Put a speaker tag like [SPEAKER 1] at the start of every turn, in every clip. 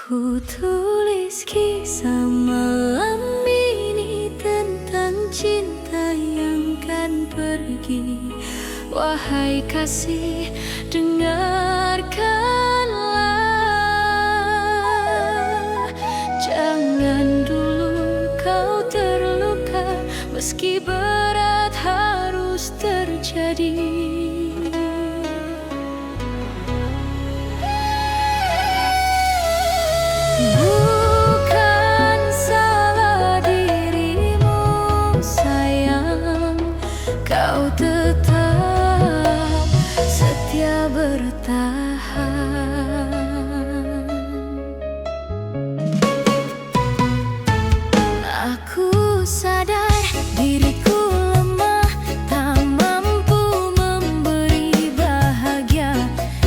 [SPEAKER 1] Ku tulis kisah malam ini tentang cinta yang kan pergi. Wahai kasih, dengarkanlah. Jangan dulu kau terluka, meski berat harus terjadi. Bukan salah dirimu sayang, kau tetap setia bertahan. Aku sadar diriku lemah, tak mampu memberi bahagia.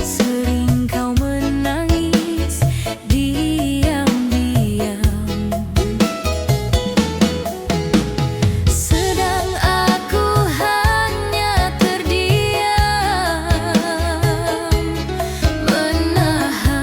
[SPEAKER 1] Sering kau menangis diam-diam, sedang aku hanya terdiam, menahan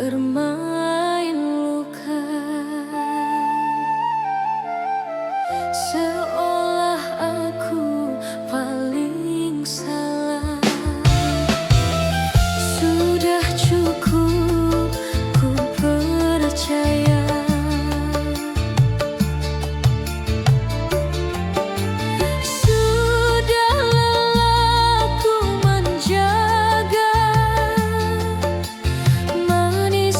[SPEAKER 1] bermain luka, seolah aku paling salah. Sudah cukup ku percaya, sudah lelah ku menjaga manis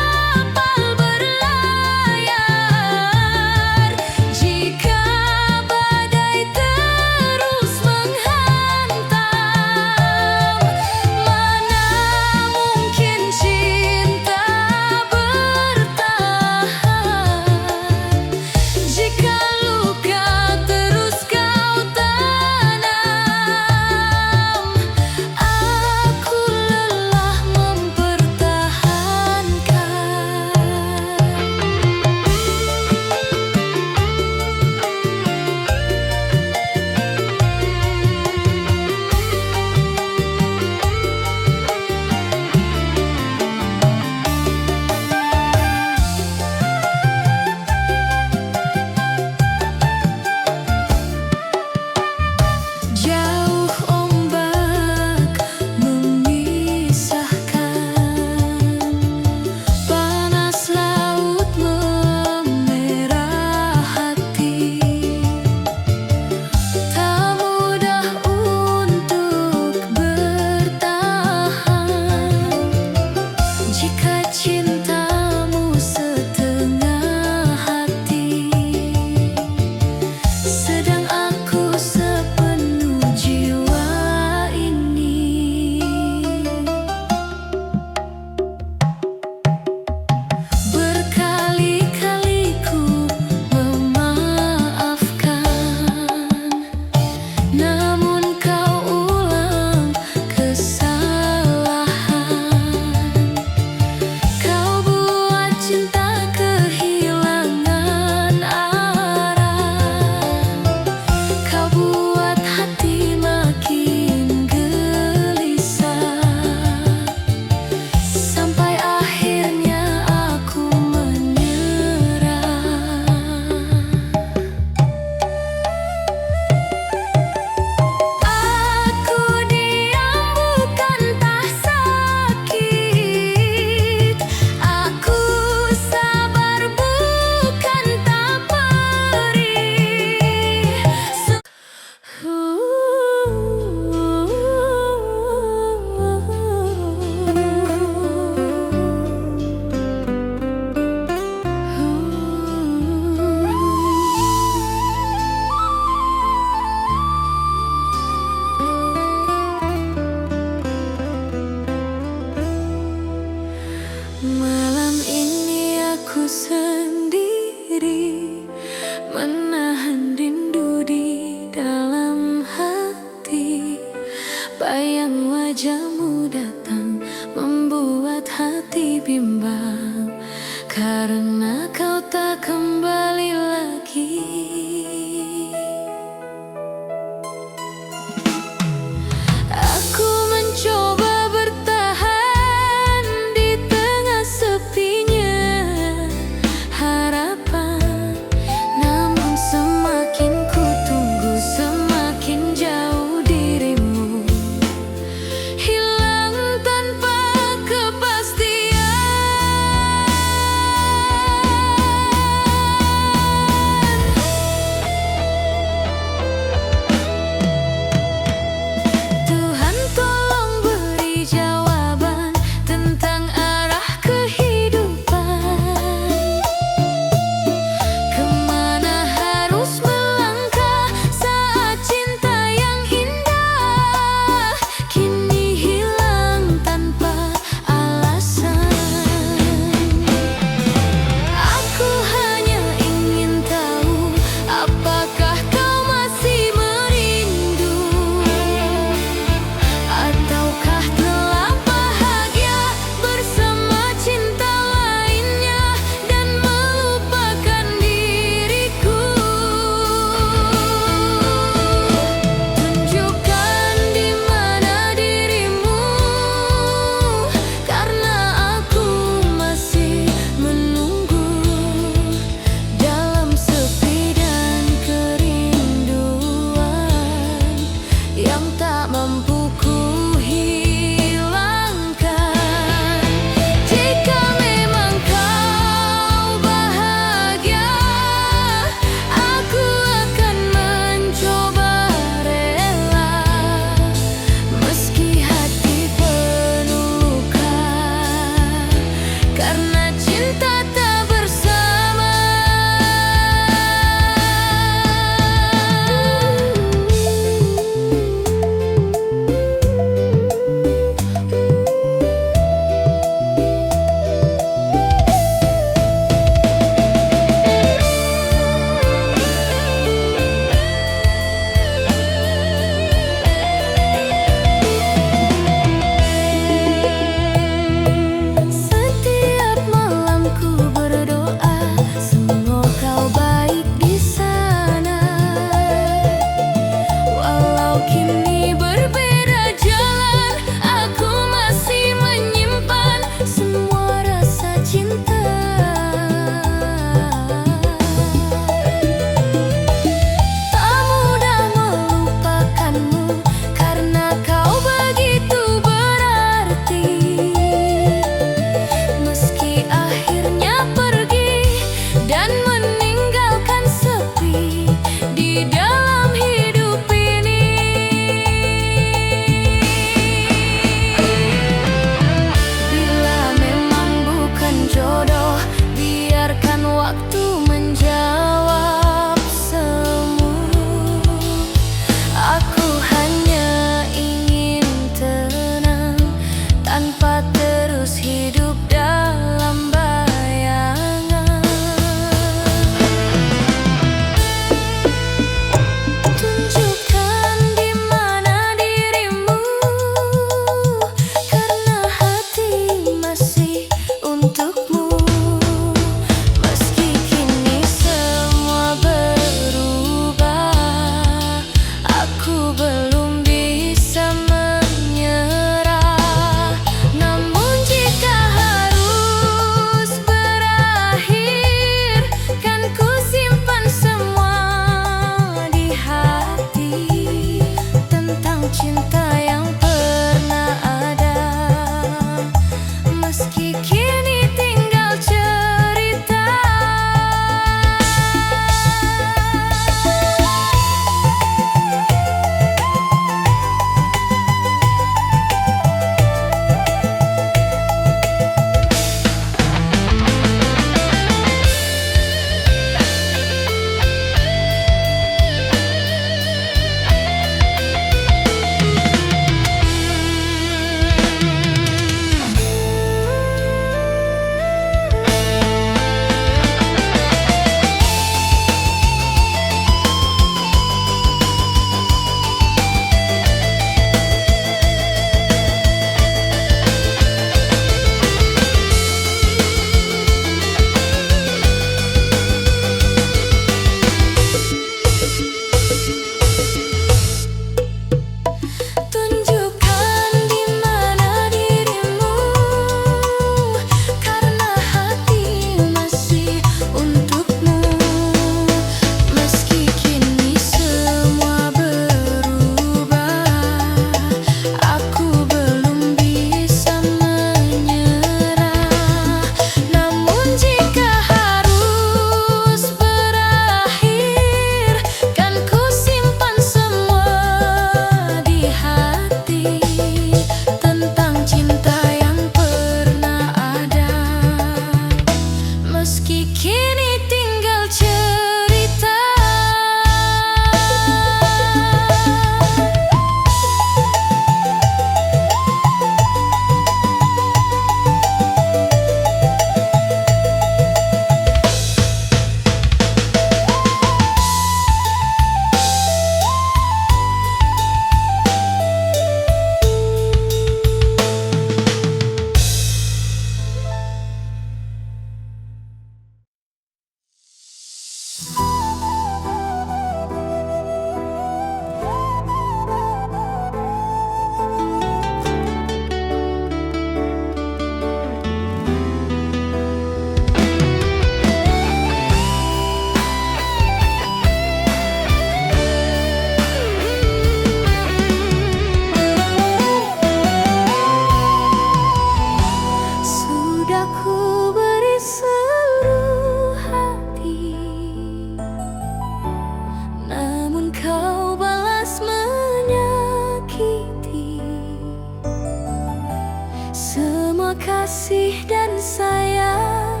[SPEAKER 1] kasih dan sayang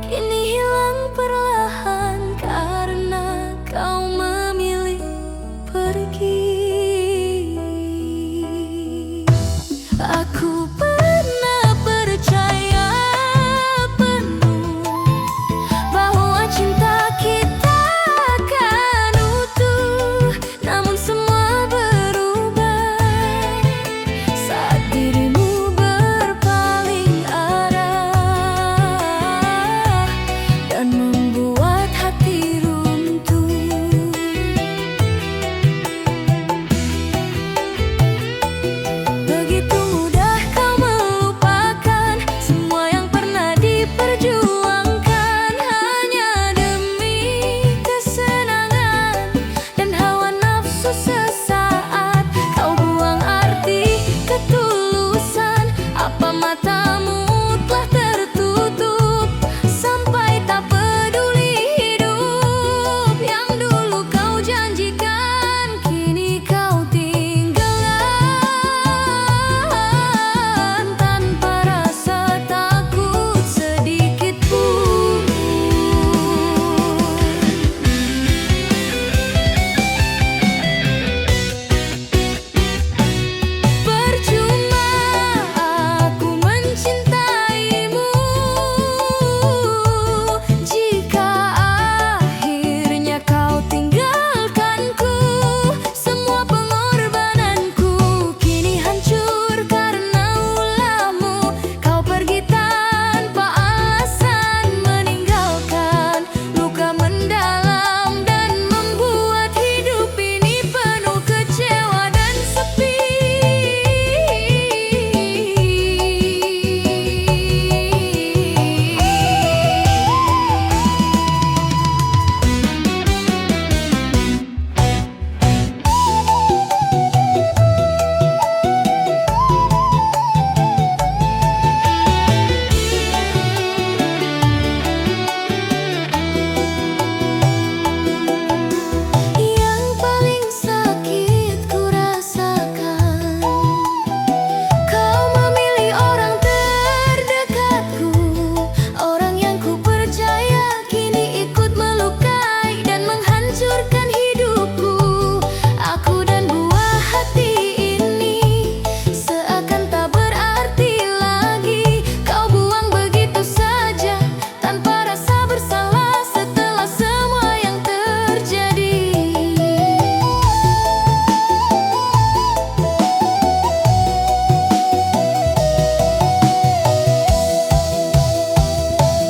[SPEAKER 1] kini hilang perlahan karena kau memilih pergi. Aku pernah percaya penuh bahwa cinta kita akan utuh, namun semua berubah saat dirimu berpaling arah dan membuat hati runtuh. Begitu mudah kau melupakan semua yang pernah diperjuangkan hanya demi kesenangan dan hawa nafsu sesaat. Kau buang arti ketulusan, apa matamu telah tertutup sampai tak peduli hidup yang dulu kau janjikan kini kau tinggalkan tanpa rasa takut sedikit pun. Percuma aku mencintaimu jika akhirnya kau tinggalkanku. Semua pengorbananku kini hancur karena ulahmu. Kau pergi tanpa alasan, meninggalkan luka mendalam dan membuat hidup ini penuh kecewa dan sepi. Yang paling sakit ku rasakan, kau memilih orang terdekatku, orang yang ku percaya kini ikut melukai dan menghancurkan hidupku. Aku dan buah hati ini seakan tak berarti lagi. Kau buang begitu saja tanpa rasa bersalah setelah semua yang terjadi.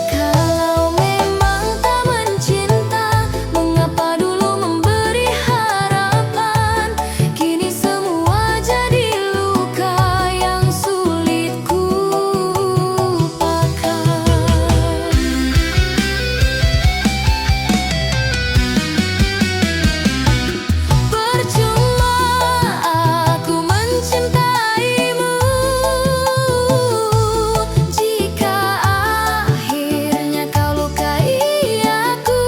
[SPEAKER 1] Kalau memang tak mencinta, mengapa dulu memberi harapan? Kini semua jadi luka yang sulit ku lupakan. Percuma aku mencintaimu jika akhirnya kau lukai aku.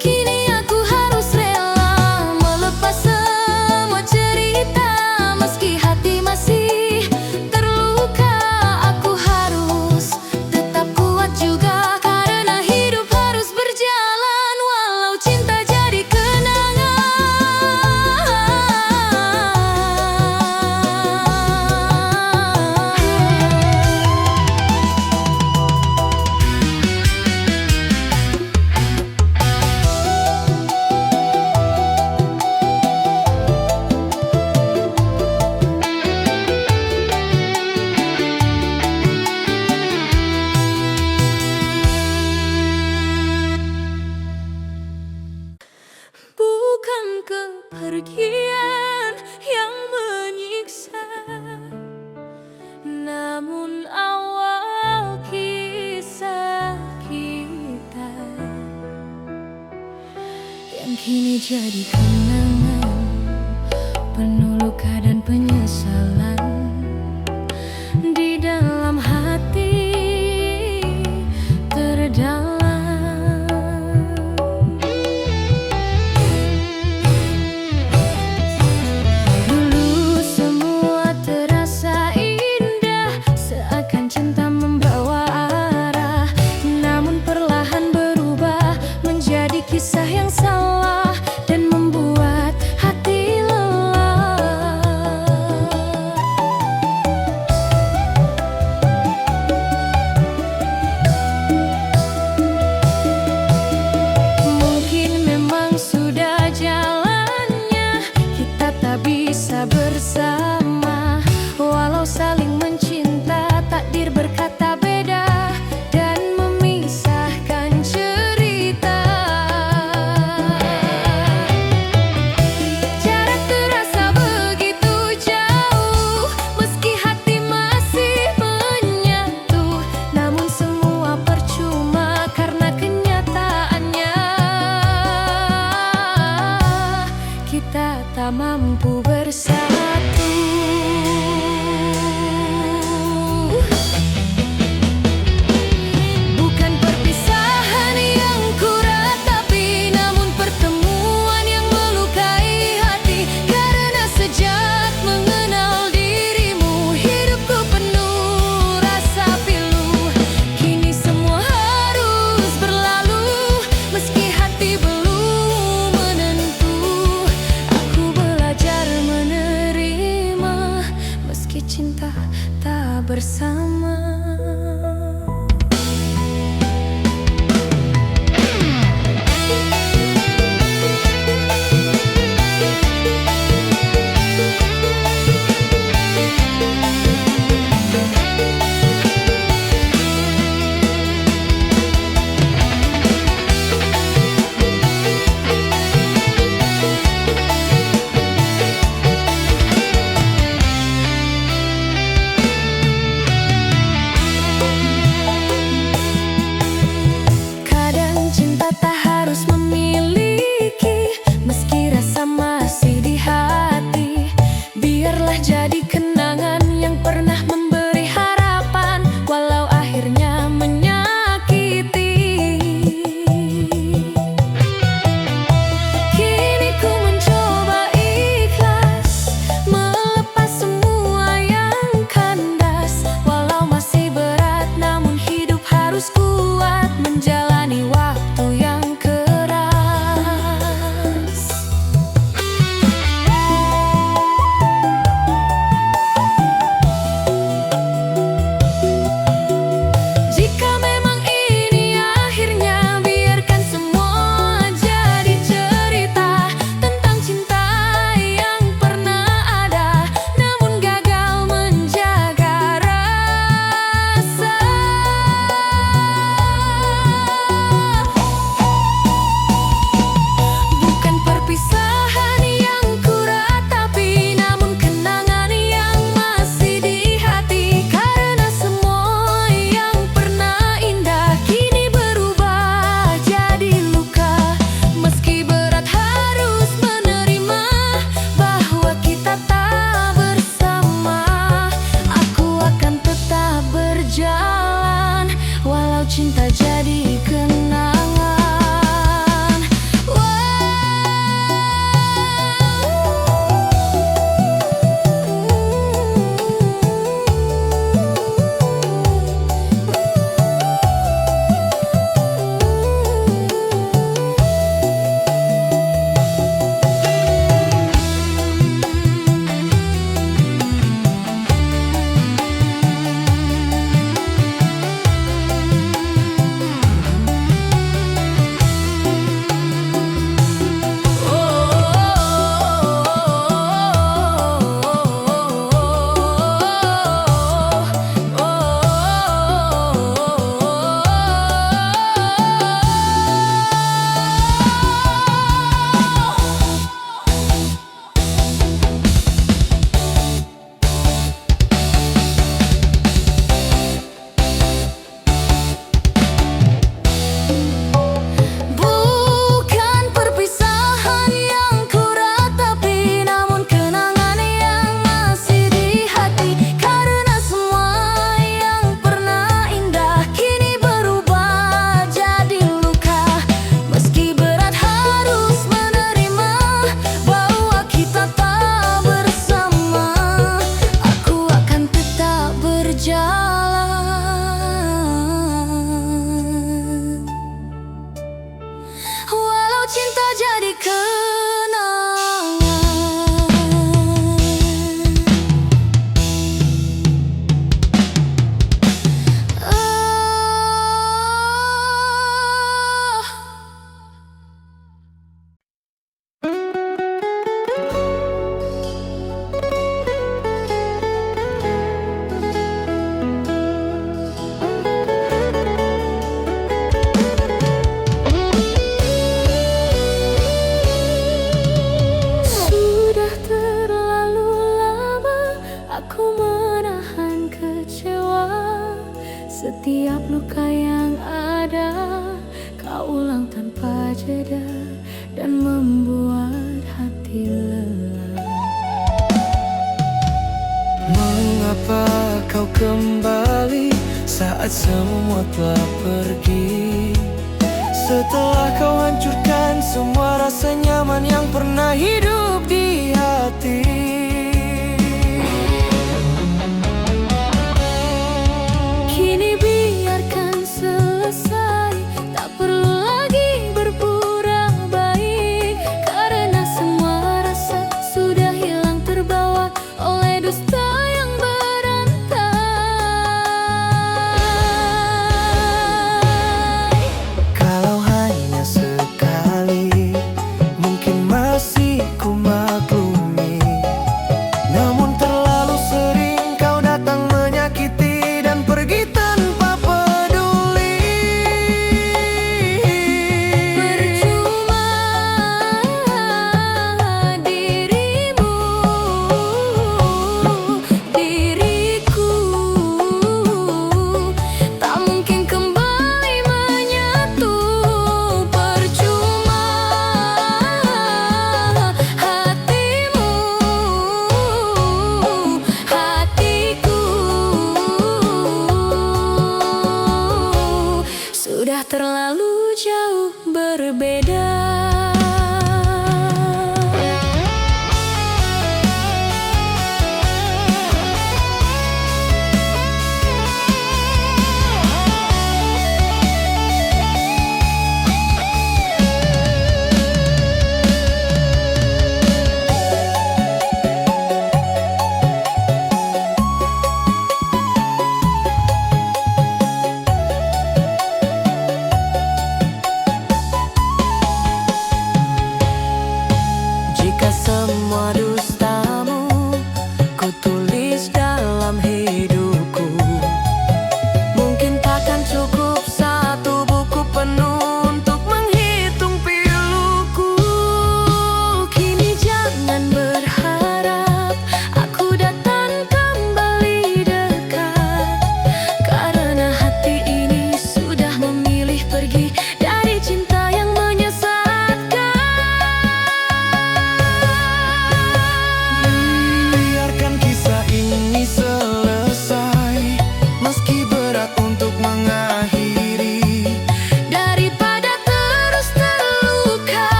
[SPEAKER 1] Kini aku harus rela melepas semua cerita, meski hati masih terluka. Aku harus tetap kuat juga karena hidup harus berjalan walau cinta jadi kenangan. Bukan kepergian yang menyiksa, namun awal kisah kita yang kini jadi kenangan penuh luka dan penyesalan di dalam hati terdalam. Dulu semua terasa indah, seakan cinta membawa kita mampu bersatu. Bukan perpisahan yang kuratapi, namun pertemuan yang melukai hati. Karena sejak mengenal dirimu, hidupku penuh rasa pilu. Kini semua harus berlalu, meski hati belum menentu. Aku belajar menerima, meski cinta tak bersama. Jadi kenangan yang pernah memberi harapan, walau akhirnya menyakiti. Kini ku mencoba ikhlas, melepas semua yang kandas. Walau masih berat, namun hidup harus kuat menjalani waktu yang keras. Cinta jadi kenangan. Walau cinta jadi kenangan. Setiap luka yang ada kau ulang tanpa jeda dan membuat hati lelah.
[SPEAKER 2] kau kembali saat semua telah pergi. Setelah kau hancurkan semua rasa nyaman yang pernah hidup di